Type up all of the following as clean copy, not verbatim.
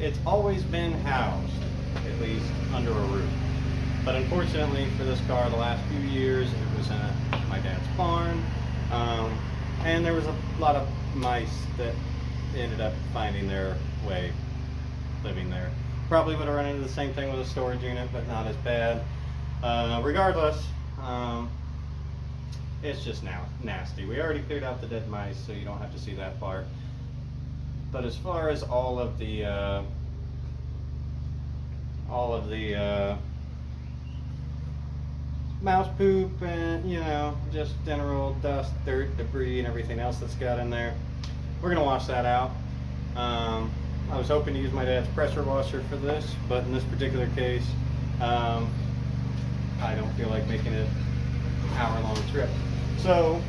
it's always been housed, at least under a roof. But unfortunately for this car, the last few years, it was in my dad's barn, and there was a lot of mice that ended up finding their way living there. Probably would have run into the same thing with a storage unit, but not as bad. Regardless, it's just now nasty. We already cleared out the dead mice, so you don't have to see that part. But as far as all of the mouse poop and, you know, just general dust, dirt, debris, and everything else that's got in there, we're gonna wash that out. I was hoping to use my dad's pressure washer for this, but in this particular case, I don't feel like making it an hour-long trip. So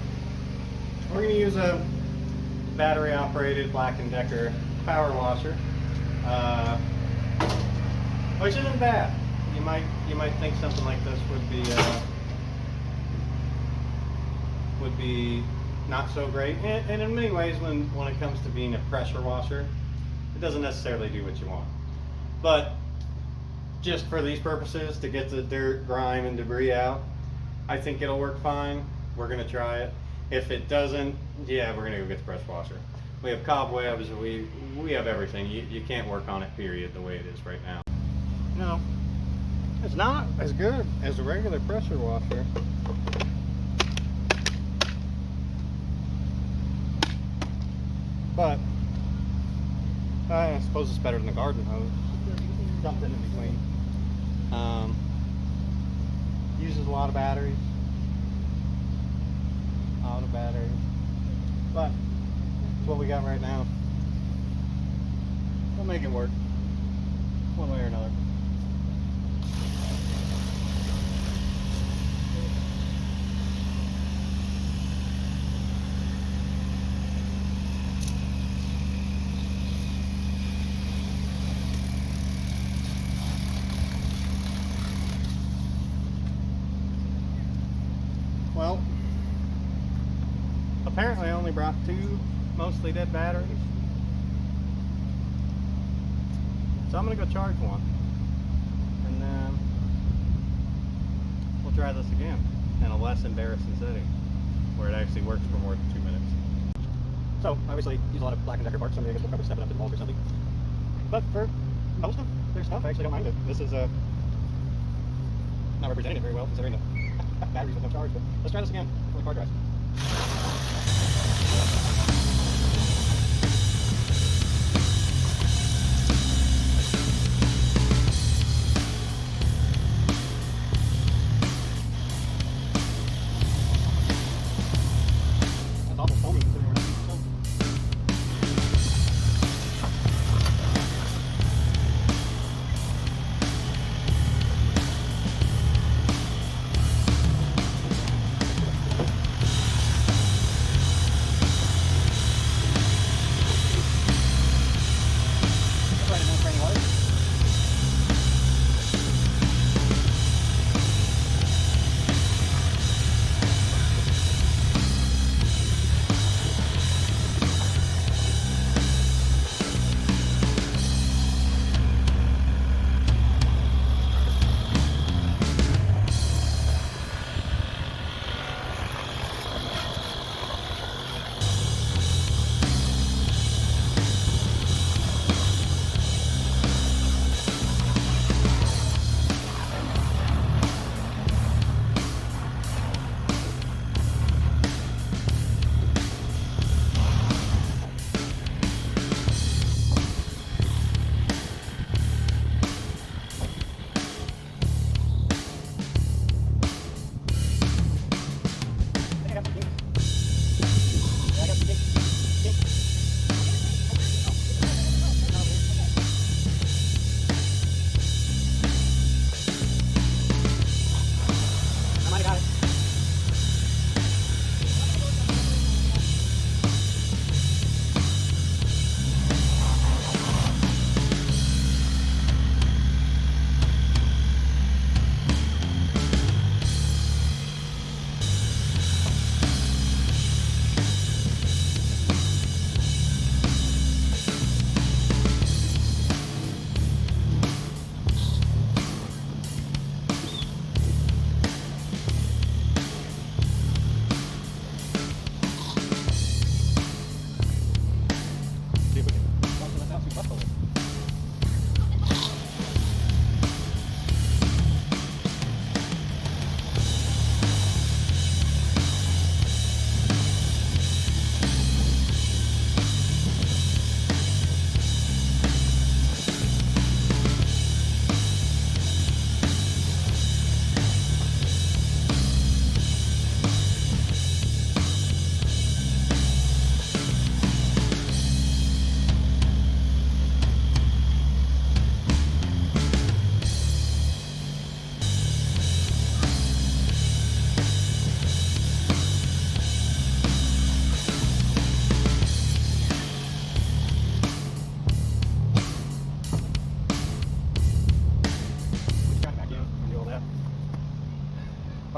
we're gonna use a battery-operated Black & Decker power washer, which isn't bad. You might think something like this would be not so great, and in many ways, when it comes to being a pressure washer, it doesn't necessarily do what you want. But just for these purposes, to get the dirt, grime, and debris out, I think it'll work fine. We're gonna try it. If it doesn't, yeah, we're gonna go get the pressure washer. We have cobwebs, we have everything. You can't work on it, period, the way it is right now. No, it's not as good as a regular pressure washer. But I suppose it's better than the garden hose. Something in between. Uses a lot of batteries. But it's what we got right now. We'll make it work, one way or another. Well, apparently I only brought 2 mostly dead batteries. So I'm going to go charge one. And then we'll try this again in a less embarrassing setting where it actually works for more than 2 minutes. So, obviously, use a lot of Black & Decker parts. Some of you guys will probably step it up to the bulk or something. But for most of their stuff, I actually don't mind it. This is not represented very well considering the batteries with no charge. But let's try this again before the car dries.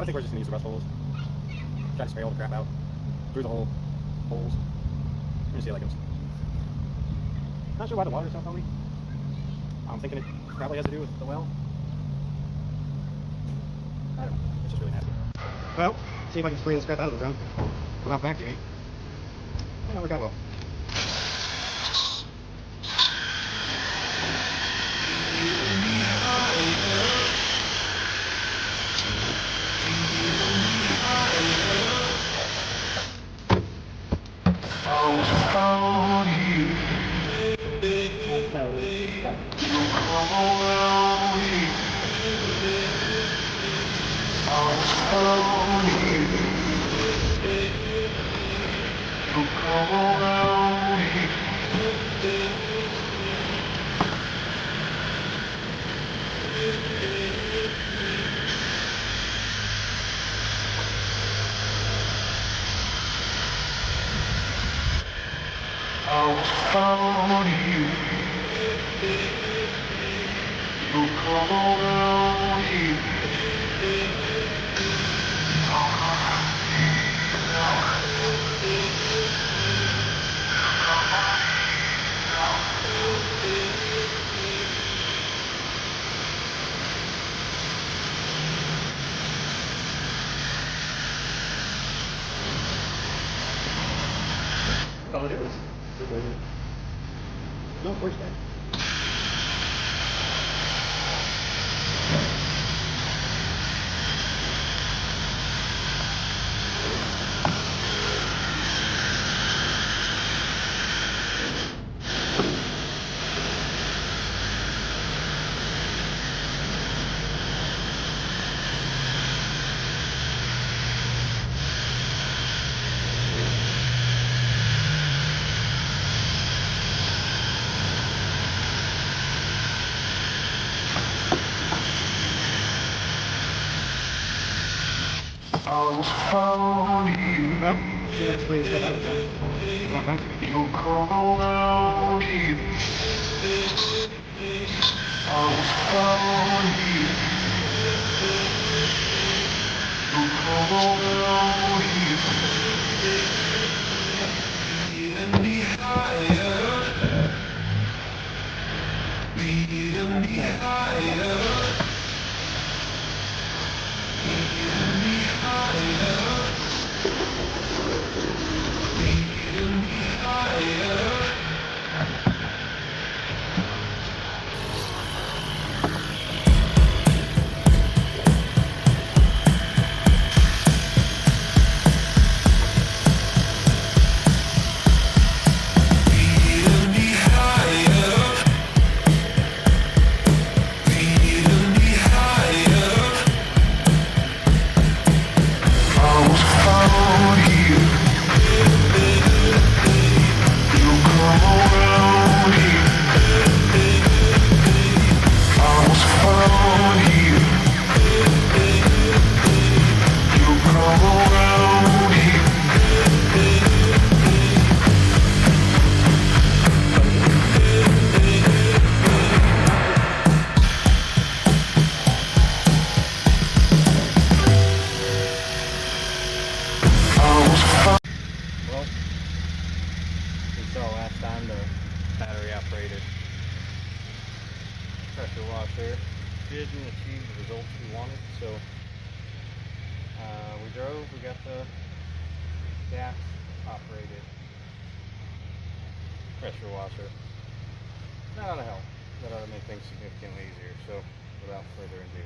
I think we're just gonna use the rust holes. Try to spray all the crap out through the holes. Let me see how that goes. Not sure why the water's so foamy. I'm thinking it probably has to do with the well. I don't know. It's just really nasty. Well, see if I can spray this crap out of the ground without vacuuming. Might not work out well. All it is. No, of course not. Well, see, let's play this stuff out. You call around here. I was found here. You call around here. Leading me higher. Leading me higher. Pressure washer didn't achieve the results we wanted, so we got the gas operated pressure washer. That ought to help. That ought to make things significantly easier. So without further ado,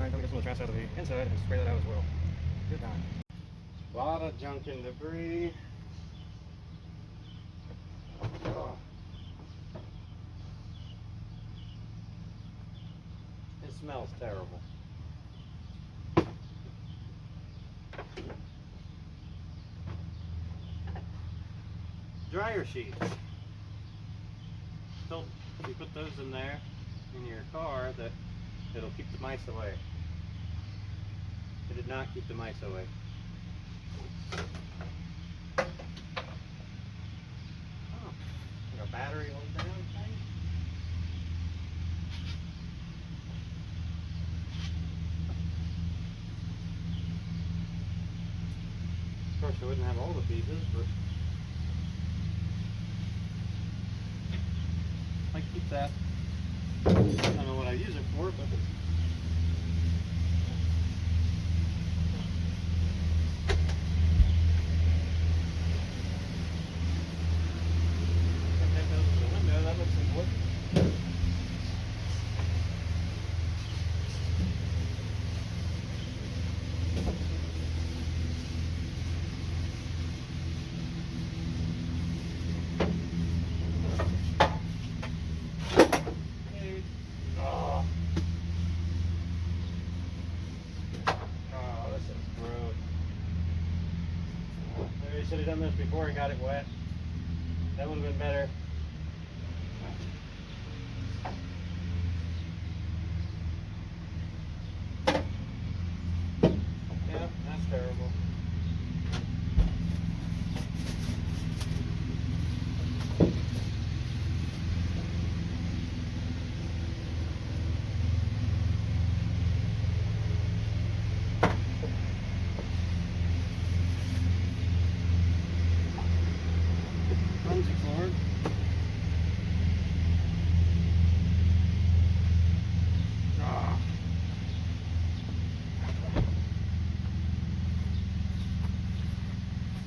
Alright, then we get some of the trash out of the inside and spray that out as well. Good time. A lot of junk and debris. Oh. It smells terrible. Dryer sheets. Still, if you put those in there in your car, that it'll keep the mice away. It did not keep the mice away. Oh, like a battery hold down thing. Of course, I wouldn't have all the pieces, but I keep that. I don't know what I use it for, but that goes to the window. That looks important. Should have done this before and got it wet. That would have been better. Yeah, that's terrible. Cord. Ah.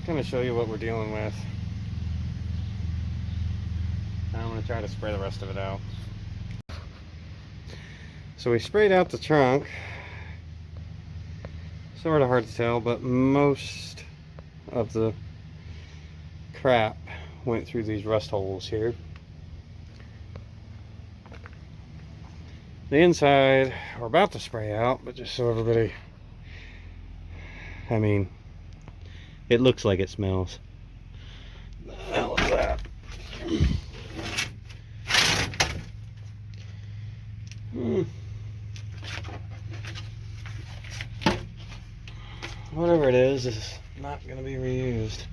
I'm going to show you what we're dealing with. I'm going to try to spray the rest of it out. So we sprayed out the trunk. Sort of hard to tell, but most of the crap went through these rust holes here. The inside we're about to spray out, but just so everybody, I mean, it looks like it smells. What the hell is that? Whatever it is not going to be reused.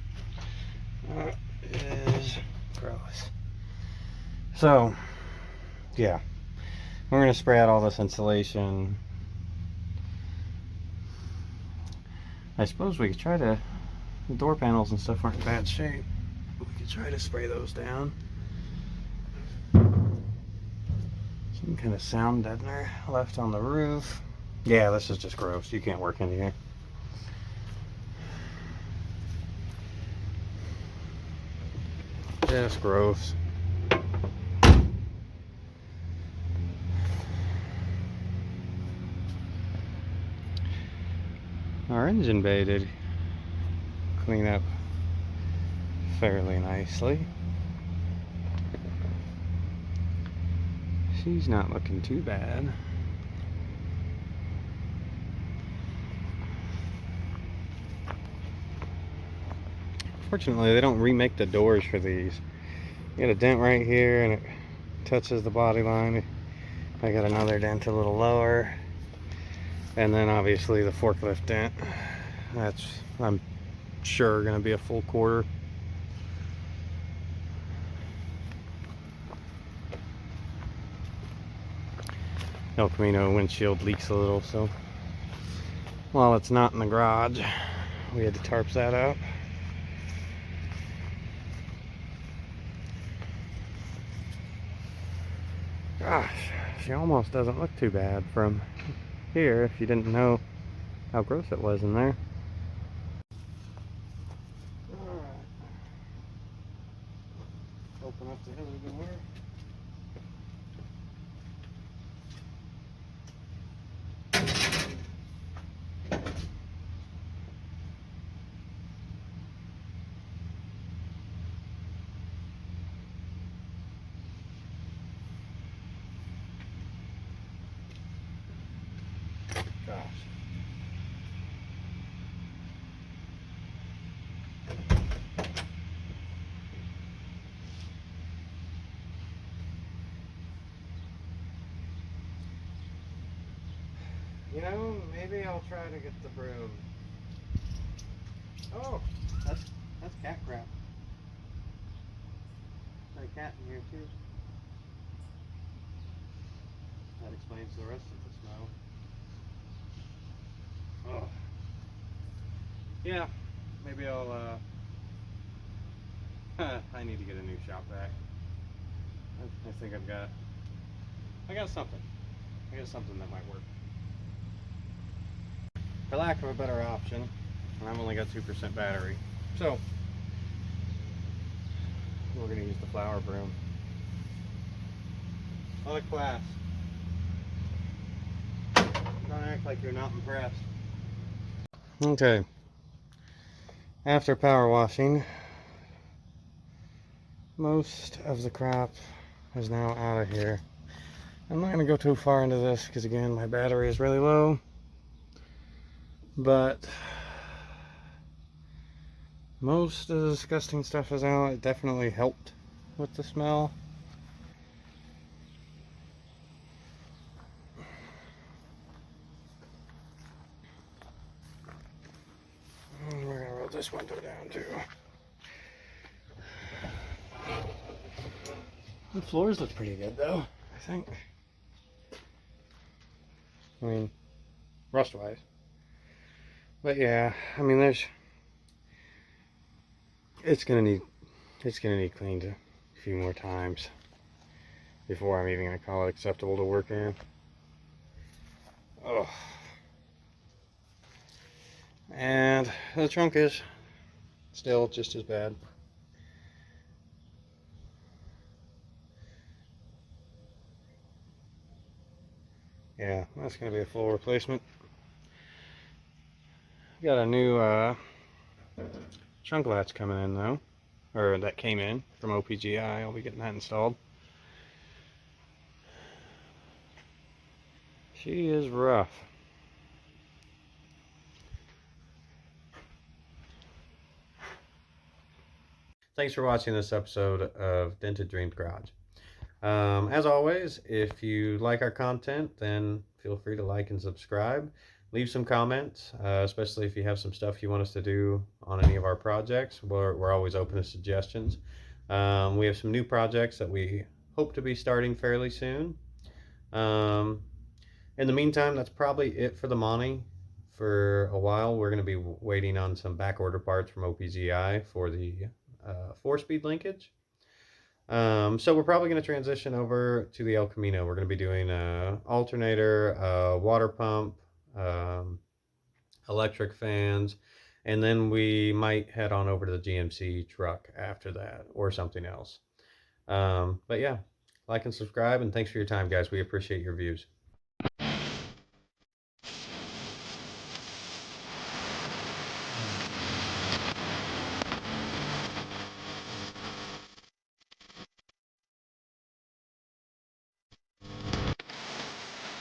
That is gross. So, yeah, we're going to spray out all this insulation. I suppose we could try to, the door panels and stuff aren't in bad shape. We could try to spray those down. Some kind of sound deadener left on the roof. Yeah, this is just gross. You can't work in here. Just gross. Our engine bay did clean up fairly nicely. She's not looking too bad. Fortunately, they don't remake the doors for these. You got a dent right here and it touches the body line. I got another dent a little lower. And then obviously the forklift dent. That's, I'm sure, going to be a full quarter. El Camino windshield leaks a little, so while it's not in the garage, we had to tarp that out. Gosh, she almost doesn't look too bad from here if you didn't know how gross it was in there. Alright. Open up the other door. You know, maybe I'll try to get the broom. Oh, that's cat crap. Got a cat in here too. That explains the rest of the smell. Oh. Yeah, maybe I'll, I need to get a new shop vac. I think I got something. I got something that might work. For lack of a better option, and I've only got 2% battery, so we're gonna use the flower broom. What a class. Don't act like you're not impressed. Okay. After power washing, most of the crap is now out of here. I'm not going to go too far into this because, again, my battery is really low. But most of the disgusting stuff is out. It definitely helped with the smell. And we're going to roll this window down too. The floors look pretty good though, I think. I mean, rust wise. But yeah, I mean it's gonna need cleaned a few more times before I'm even gonna call it acceptable to work in. Oh. And the trunk is still just as bad. Yeah, that's gonna be a full replacement. Got a new trunk latch coming in though, or that came in from OPGI. I'll be getting that installed. She is rough. Thanks for watching this episode of Dented Dreams Garage. As always, if you like our content, then feel free to like and subscribe. Leave some comments, especially if you have some stuff you want us to do on any of our projects. We're always open to suggestions. We have some new projects that we hope to be starting fairly soon. In the meantime, that's probably it for the Monte. For a while, we're going to be waiting on some back order parts from OPGI for the 4-speed linkage. So we're probably going to transition over to the El Camino. We're going to be doing a alternator, a water pump, electric fans, and then we might head on over to the GMC truck after that or something else. But yeah, like and subscribe, and thanks for your time, guys. We appreciate your views.